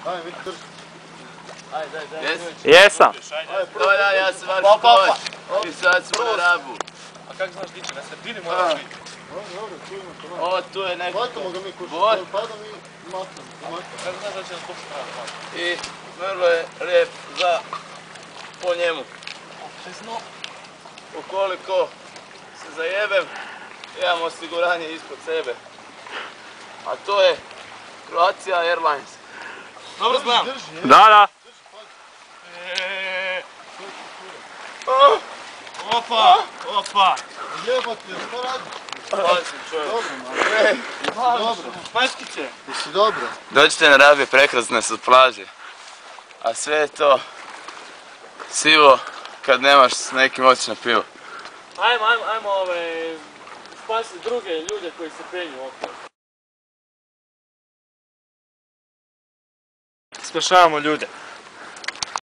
Ajde, Miki, drži. Ajde. Jesam. Dobar dan, ja sam Marko Kovač. I sad smo na Rabu. A kak znaš dići, na sredini moraš biti? Dobro, čujemo to. Ovo tu je neko. Hvatamo ga mi kući, padam i maknemo. Kako znaš da će nas pokušati pravati? I vrlo je lijep za po njemu. Ukoliko se zajebem, imam osiguranje ispod sebe. A to je Croatia Airlines. Dobro zgledam. Da. Opa. Jebate, što radi? Pazi čovjek. Dobro. Maškiće. Jesi dobro? Dođite na Rabe, prekrasne su plaže. A sve je to sivo kad nemaš s nekim otići na pivo. Ajmo spasiti druge ljude koji se penju okolo. Spašavamo ljude.